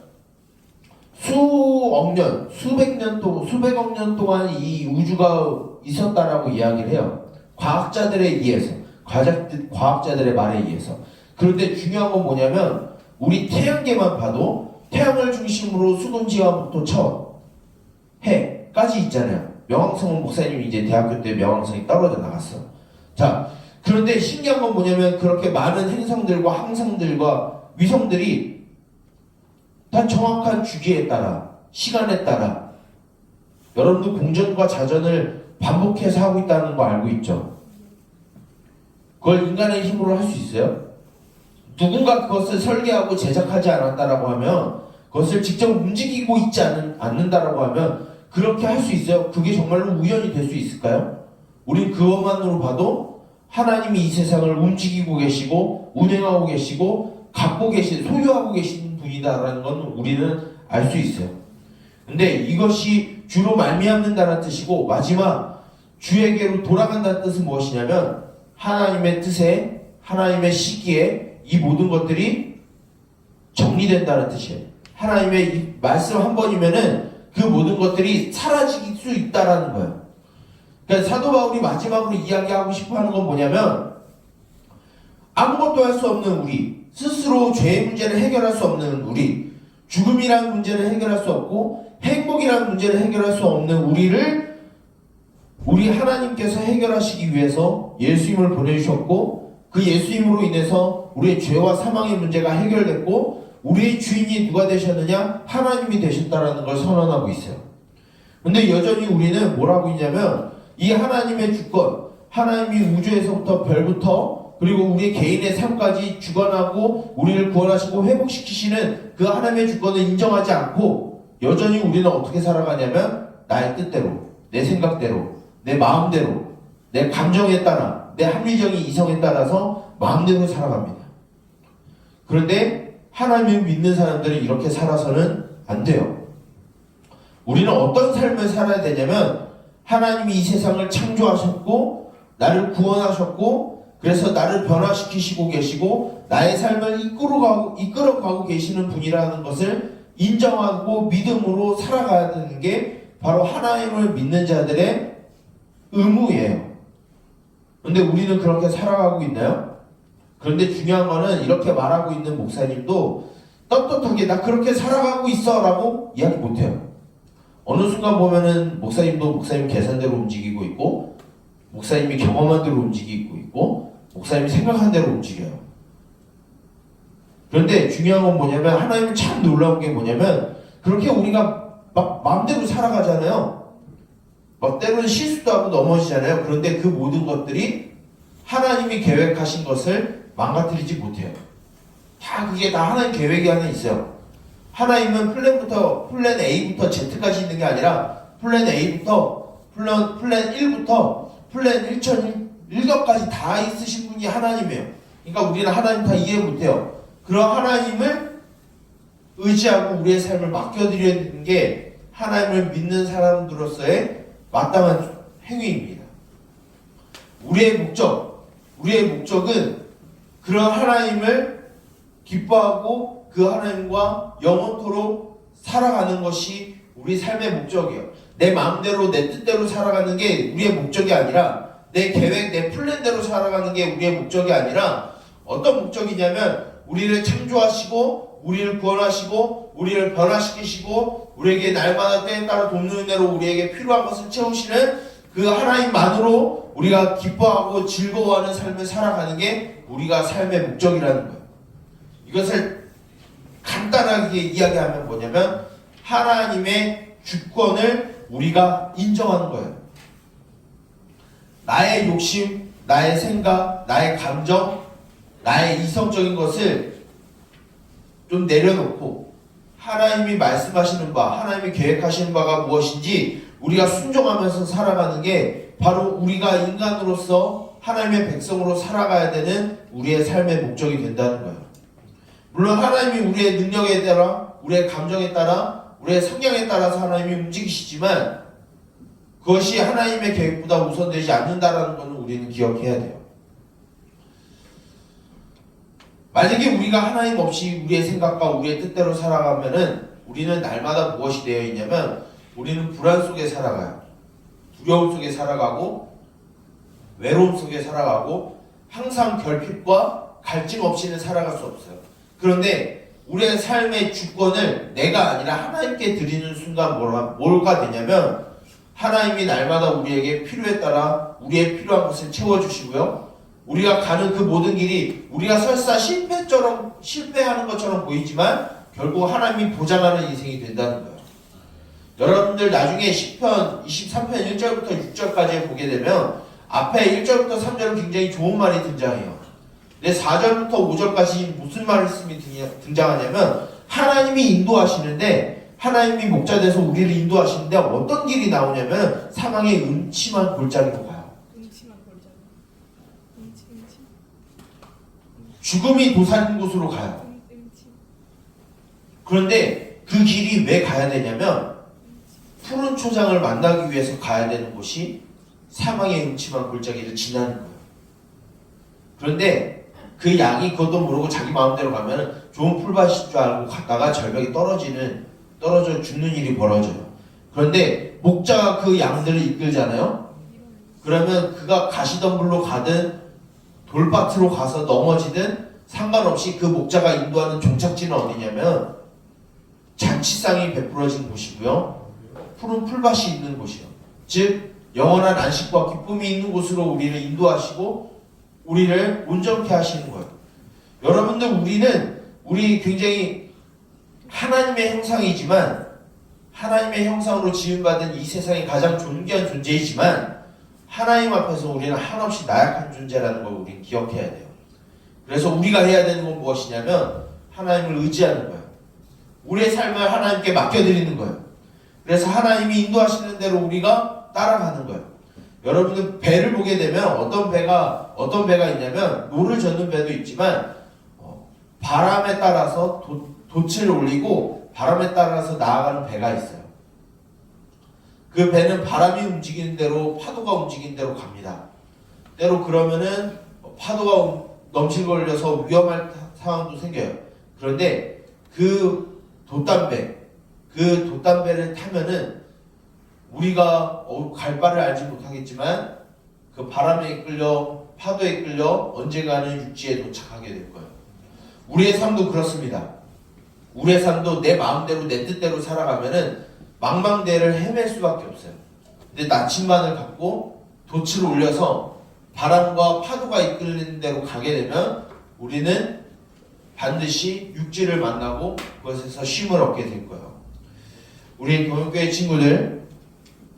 수억 년, 수백억 년 동안 이 우주가 있었다라고 이야기를 해요. 과학자들에 의해서, 과학자들의 말에 의해서. 그런데 중요한 건 뭐냐면 우리 태양계만 봐도 태양을 중심으로 수금지와 터 해까지 있잖아요. 명왕성은 목사님이 대학교 때 명왕성이 떨어져 나갔어. 자, 그런데 신기한 건 뭐냐면 그렇게 많은 행성들과 항성들과 위성들이 다 정확한 주기에 따라, 시간에 따라 여러분도 공전과 자전을 반복해서 하고 있다는 거 알고 있죠? 그걸 인간의 힘으로 할 수 있어요? 누군가 그것을 설계하고 제작하지 않았다라고 하면, 그것을 직접 움직이고 있지 않는다라고 하면 그렇게 할 수 있어요? 그게 정말로 우연이 될 수 있을까요? 우린 그것만으로 봐도 하나님이 이 세상을 움직이고 계시고 운행하고 계시고 갖고 계신 소유하고 계신 분이다라는 건 우리는 알 수 있어요. 근데 이것이 주로 말미암는다는 뜻이고 마지막 주에게로 돌아간다는 뜻은 무엇이냐면 하나님의 뜻에 하나님의 시기에 이 모든 것들이 정리된다는 뜻이에요. 하나님의 이 말씀 한 번이면은 그 모든 것들이 사라질 수 있다라는 거예요. 그러니까 사도 바울이 마지막으로 이야기하고 싶어하는 건 뭐냐면 아무것도 할 수 없는 우리, 스스로 죄의 문제를 해결할 수 없는 우리, 죽음이라는 문제를 해결할 수 없고 행복이라는 문제를 해결할 수 없는 우리를 우리 하나님께서 해결하시기 위해서 예수님을 보내주셨고 그 예수님으로 인해서 우리의 죄와 사망의 문제가 해결됐고 우리의 주인이 누가 되셨느냐? 하나님이 되셨다라는 걸 선언하고 있어요. 근데 여전히 우리는 뭘 하고 있냐면 이 하나님의 주권, 하나님이 우주에서부터 별부터 그리고 우리 개인의 삶까지 주관하고 우리를 구원하시고 회복시키시는 그 하나님의 주권을 인정하지 않고 여전히 우리는 어떻게 살아가냐면 나의 뜻대로, 내 생각대로, 내 마음대로, 내 감정에 따라, 내 합리적인 이성에 따라서 마음대로 살아갑니다. 그런데 하나님을 믿는 사람들은 이렇게 살아서는 안 돼요. 우리는 어떤 삶을 살아야 되냐면 하나님이 이 세상을 창조하셨고 나를 구원하셨고 그래서 나를 변화시키시고 계시고 나의 삶을 이끌어가고 계시는 분이라는 것을 인정하고 믿음으로 살아가야 되는 게 바로 하나님을 믿는 자들의 의무예요. 그런데 우리는 그렇게 살아가고 있나요? 그런데 중요한 거는 이렇게 말하고 있는 목사님도 떳떳하게 나 그렇게 살아가고 있어 라고 이야기 못해요. 어느 순간 보면은 목사님도 목사님 계산대로 움직이고 있고 목사님이 경험한 대로 움직이고 있고 목사님이 생각한 대로 움직여요. 그런데 중요한 건 뭐냐면 하나님은 참 놀라운 게 뭐냐면 그렇게 우리가 막 마음대로 살아가잖아요. 막 때로는 실수도 하고 넘어지잖아요. 그런데 그 모든 것들이 하나님이 계획하신 것을 망가뜨리지 못해요. 그게 다 하나님 계획이 하나 있어요. 하나님은 플랜 A부터 Z까지 있는 게 아니라 플랜 A부터 플랜 1부터 플랜 1001격까지 다 있으신 분이 하나님이에요. 그러니까 우리는 하나님 다 이해 못해요. 그런 하나님을 의지하고 우리의 삶을 맡겨드려야 되는 게 하나님을 믿는 사람들로서의 마땅한 행위입니다. 우리의 목적은 그런 하나님을 기뻐하고 그 하나님과 영원토록 살아가는 것이 우리 삶의 목적이에요. 내 마음대로 내 뜻대로 살아가는 게 우리의 목적이 아니라 내 계획, 내 플랜대로 살아가는 게 우리의 목적이 아니라 어떤 목적이냐면 우리를 창조하시고 우리를 구원하시고 우리를 변화시키시고 우리에게 날마다 때에 따라 돕는 은혜로 우리에게 필요한 것을 채우시는 그 하나님만으로 우리가 기뻐하고 즐거워하는 삶을 살아가는 게 우리가 삶의 목적이라는 거예요. 이것을 간단하게 이야기하면 뭐냐면 하나님의 주권을 우리가 인정하는 거예요. 나의 욕심, 나의 생각, 나의 감정, 나의 이성적인 것을 좀 내려놓고 하나님이 말씀하시는 바, 하나님이 계획하시는 바가 무엇인지 우리가 순종하면서 살아가는 게 바로 우리가 인간으로서 하나님의 백성으로 살아가야 되는 우리의 삶의 목적이 된다는 거예요. 물론 하나님이 우리의 능력에 따라, 우리의 감정에 따라, 우리의 성향에 따라서 하나님이 움직이시지만 그것이 하나님의 계획보다 우선되지 않는다라는 것은 우리는 기억해야 돼요. 만약에 우리가 하나님 없이 우리의 생각과 우리의 뜻대로 살아가면은 우리는 날마다 무엇이 되어 있냐면 우리는 불안 속에 살아가요. 두려움 속에 살아가고 외로움 속에 살아가고 항상 결핍과 갈증 없이는 살아갈 수 없어요. 그런데 우리의 삶의 주권을 내가 아니라 하나님께 드리는 순간 뭐가 되냐면 하나님이 날마다 우리에게 필요에 따라 우리의 필요한 것을 채워주시고요. 우리가 가는 그 모든 길이 우리가 설사 실패하는 것처럼 보이지만 결국 하나님이 보장하는 인생이 된다는 거예요. 여러분들 나중에 시편 23편 1절부터 6절까지 보게 되면 앞에 1절부터 3절은 굉장히 좋은 말이 등장해요. 근데 4절부터 5절까지 무슨 말씀이 등장하냐면 하나님이 인도하시는데 하나님이 목자 돼서 우리를 인도하시는데 어떤 길이 나오냐면 사망의 음침한 골짜기로 가요. 음침한 골짜기. 음침. 죽음이 도사린 곳으로 가요. 음침. 그런데 그 길이 왜 가야 되냐면 푸른 초장을 만나기 위해서 가야 되는 곳이 사망의 음침한 골짜기를 지나는 거예요. 그런데 그 양이 그것도 모르고 자기 마음대로 가면 좋은 풀밭인 줄 알고 갔다가 절벽에 떨어져 죽는 일이 벌어져요. 그런데 목자가 그 양들을 이끌잖아요. 그러면 그가 가시덤불로 가든 돌밭으로 가서 넘어지든 상관없이 그 목자가 인도하는 종착지는 어디냐면 잔치상이 베풀어진 곳이고요. 푸른 풀밭이 있는 곳이요. 즉 영원한 안식과 기쁨이 있는 곳으로 우리를 인도하시고 우리를 온전케 하시는 거예요. 여러분들 우리 굉장히 하나님의 형상이지만 하나님의 형상으로 지음받은 이 세상의 가장 존귀한 존재이지만 하나님 앞에서 우리는 한없이 나약한 존재라는 걸 우리는 기억해야 돼요. 그래서 우리가 해야 되는 건 무엇이냐면 하나님을 의지하는 거예요. 우리의 삶을 하나님께 맡겨드리는 거예요. 그래서 하나님이 인도하시는 대로 우리가 따라가는 거예요. 여러분들 배를 보게 되면 어떤 배가 있냐면 노를 젓는 배도 있지만 바람에 따라서 돛을 올리고 바람에 따라서 나아가는 배가 있어요. 그 배는 바람이 움직이는 대로 파도가 움직이는 대로 갑니다. 때로 그러면은 파도가 넘칠 걸려서 위험할 상황도 생겨요. 그런데 그 돛담배를 타면은 우리가 갈 바를 알지 못하겠지만 그 바람에 이끌려 파도에 이끌려 언젠가는 육지에 도착하게 될 거예요. 우리의 삶도 그렇습니다. 우리의 삶도 내 마음대로 내 뜻대로 살아가면은 망망대해를 헤맬 수밖에 없어요. 근데 나침반을 갖고 돛을 올려서 바람과 파도가 이끌리는 대로 가게 되면 우리는 반드시 육지를 만나고 그것에서 쉼을 얻게 될 거예요. 우리 동역교회 친구들,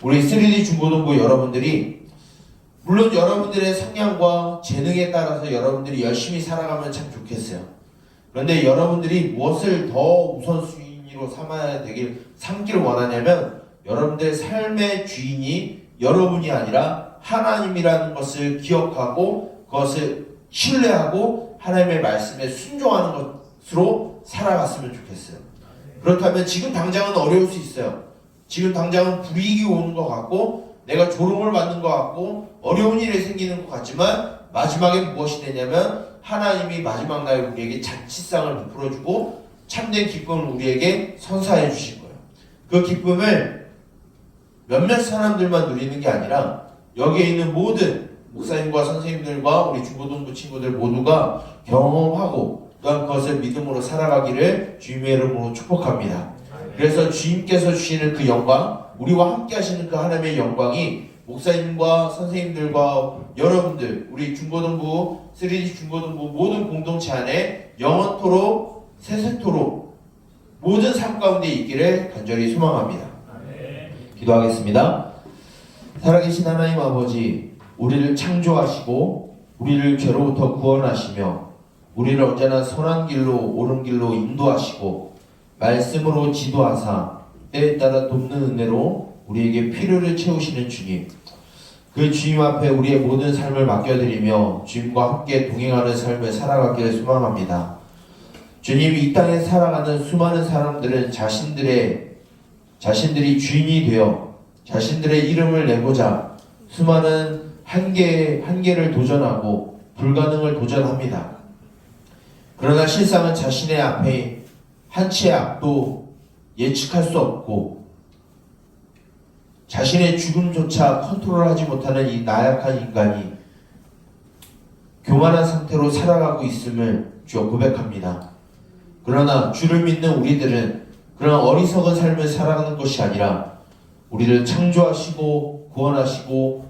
우리 3D 중고등부 여러분들이 물론 여러분들의 성향과 재능에 따라서 여러분들이 열심히 살아가면 참 좋겠어요. 그런데 여러분들이 무엇을 더 우선순위로 삼기를 원하냐면 여러분들의 삶의 주인이 여러분이 아니라 하나님이라는 것을 기억하고 그것을 신뢰하고 하나님의 말씀에 순종하는 것으로 살아갔으면 좋겠어요. 그렇다면 지금 당장은 어려울 수 있어요. 지금 당장은 불이익이 오는 것 같고 내가 조롱을 받는 것 같고 어려운 일이 생기는 것 같지만 마지막에 무엇이 되냐면 하나님이 마지막 날 우리에게 잔치상을 베풀어주고 참된 기쁨을 우리에게 선사해 주실 거예요. 그 기쁨을 몇몇 사람들만 누리는 게 아니라 여기에 있는 모든 목사님과 선생님들과 우리 중고등부 친구들 모두가 경험하고 또한 그것을 믿음으로 살아가기를 주님의 이름으로 축복합니다. 그래서 주님께서 주시는 그 영광, 우리와 함께 하시는 그 하나님의 영광이 목사님과 선생님들과 여러분들, 우리 중고등부, 3D 중고등부 모든 공동체 안에 영원토록 세세토록 모든 삶 가운데 있기를 간절히 소망합니다. 기도하겠습니다. 살아계신 하나님 아버지, 우리를 창조하시고 우리를 죄로부터 구원하시며 우리를 언제나 선한 길로 옳은 길로 인도하시고 말씀으로 지도하사 때에 따라 돕는 은혜로 우리에게 필요를 채우시는 주님, 그 주님 앞에 우리의 모든 삶을 맡겨드리며 주님과 함께 동행하는 삶을 살아가기를 소망합니다. 주님, 이 땅에 살아가는 수많은 사람들은 자신들이 주인이 되어 자신들의 이름을 내고자 수많은 한계를 도전하고 불가능을 도전합니다. 그러나 실상은 자신의 앞에 한치의 앞도 예측할 수 없고 자신의 죽음조차 컨트롤하지 못하는 이 나약한 인간이 교만한 상태로 살아가고 있음을 주여 고백합니다. 그러나 주를 믿는 우리들은 그런 어리석은 삶을 살아가는 것이 아니라 우리를 창조하시고 구원하시고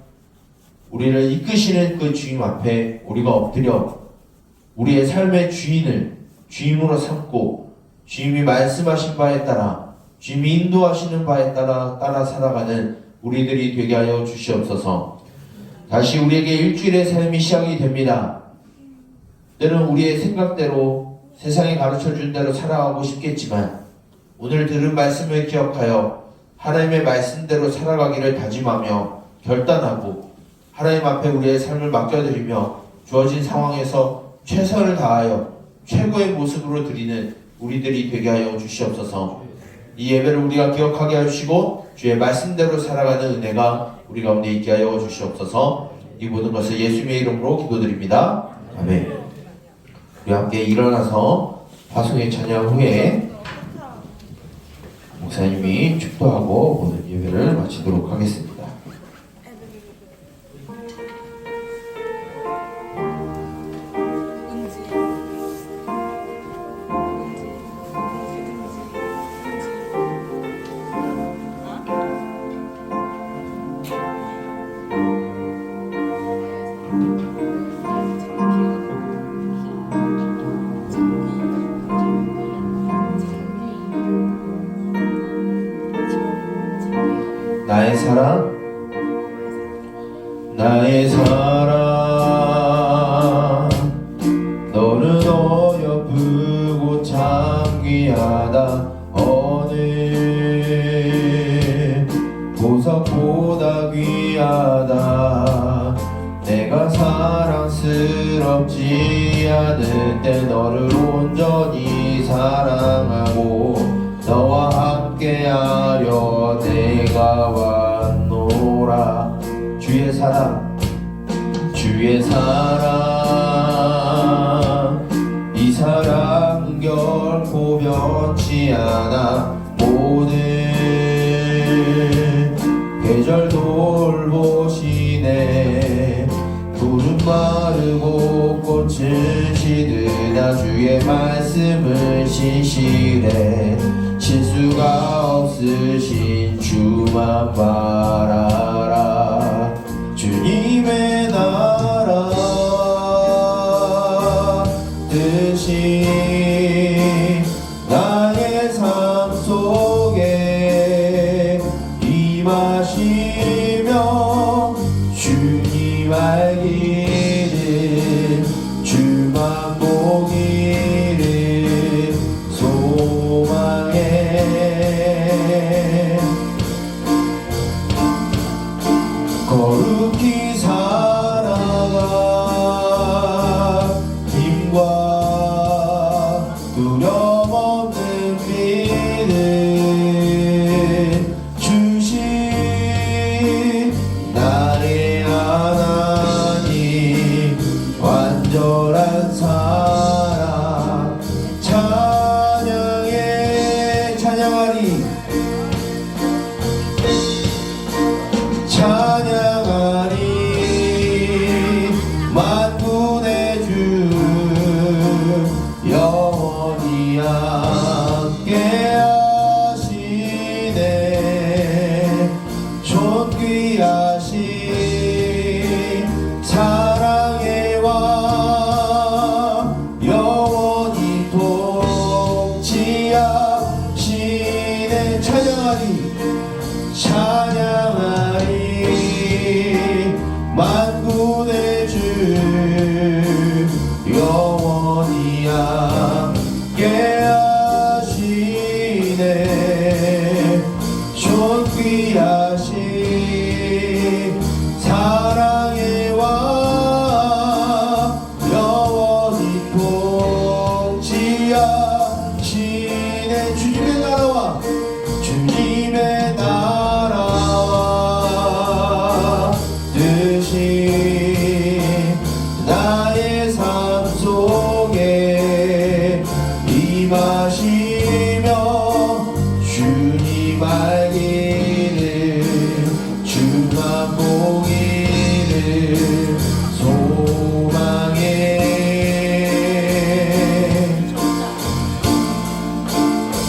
우리를 이끄시는 그 주님 앞에 우리가 엎드려 우리의 삶의 주인을 주임으로 삼고 주님이 말씀하신 바에 따라 주님이 인도하시는 바에 따라 살아가는 우리들이 되게 하여 주시옵소서. 다시 우리에게 일주일의 삶이 시작이 됩니다. 때는 우리의 생각대로 세상에 가르쳐준 대로 살아가고 싶겠지만 오늘 들은 말씀을 기억하여 하나님의 말씀대로 살아가기를 다짐하며 결단하고 하나님 앞에 우리의 삶을 맡겨드리며 주어진 상황에서 최선을 다하여 최고의 모습으로 드리는 우리들이 되게 하여 주시옵소서. 이 예배를 우리가 기억하게 하시고 주의 말씀대로 살아가는 은혜가 우리 가운데 있게 하여 주시옵소서. 이 모든 것을 예수님의 이름으로 기도드립니다. 아멘. 우리 함께 일어나서 화성의 찬양 후에 목사님이 축도하고 오늘 예배를 마치도록 하겠습니다. 나의 사랑, 나의 사랑, 너는 어여쁘고 참 귀하다. 어느 보석보다 귀하다. 내가 사랑스럽지 않을 때 너를 온전히 사랑하고 너와 함께하려 내가 왔노라. 주의 사랑, 주의 사랑, 이 사랑은 결코 변치 않아. 모든 계절 돌보시네. 푸른 마르고 꽃은 시드나 주의 말씀을 신실해. 실수가 없으신 주만 바라라. 주님의 나라 뜻이 나의 삶 속에 임하시며 주님 알기를 주만 보기를 소망해. 거룩히 살아가 힘과 두려움 없는 믿음 주신 나의 하나님 완전한 사랑 찬양해. 찬양하리 찬양하리. 만군의 주 영원히 함께하시네. 존귀하신 사랑의 왕 영원히 통치하시네. 찬양하리 찬양하리. 만군의 주 영원히 함께하시네. 존귀하신 사랑의 왕 영원히 통치하시네. 주님의 나라와 주님의 나라와 뜻이 나의 삶 속에 임하시며 주님 알기를 주만 보기를 소망해.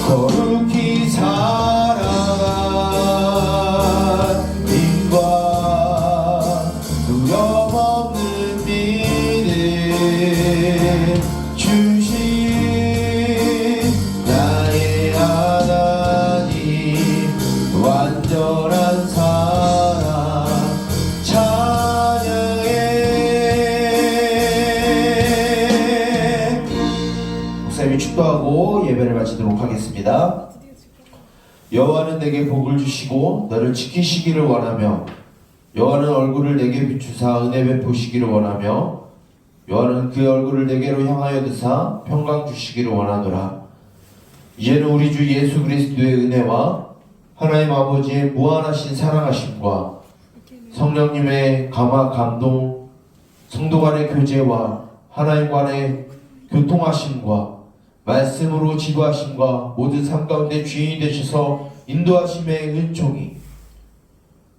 거룩히 살아가 힘과 두려움 없는 믿음 주신 나의 하나님 완전한 사랑 찬양해. 목사님이 축도하고 예배를 마치도록 하겠습니다. 드디어 여호와는 내게 복을 주시고 너를 지키시기를 원하며 여호와는 얼굴을 내게 비추사 은혜 베푸시기를 원하며 여호와는 그 얼굴을 내게로 향하여 드사 평강 주시기를 원하노라. 이제는 우리 주 예수 그리스도의 은혜와 하나님 아버지의 무한하신 사랑하심과 성령님의 감화 감동, 성도 간의 교제와 하나님 간의 교통하심과 말씀으로 지도하심과 모든 삶 가운데 주인이 되셔서 인도하심의 은총이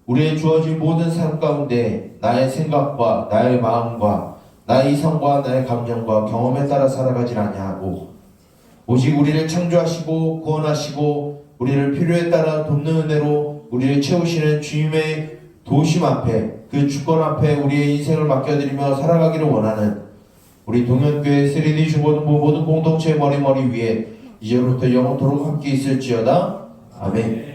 우리의 주어진 모든 삶 가운데 나의 생각과 나의 마음과 나의 이성과 나의 감정과 경험에 따라 살아가질 아니하고 오직 우리를 창조하시고 구원하시고 우리를 필요에 따라 돕는 은혜로 우리를 채우시는 주님의 도우심 앞에 그 주권 앞에 우리의 인생을 맡겨드리며 살아가기를 원하는 우리 동현교회 3D 중고등부 모든 공동체 머리 위에 이제부터 영원토록 함께 있을지어다. 아멘.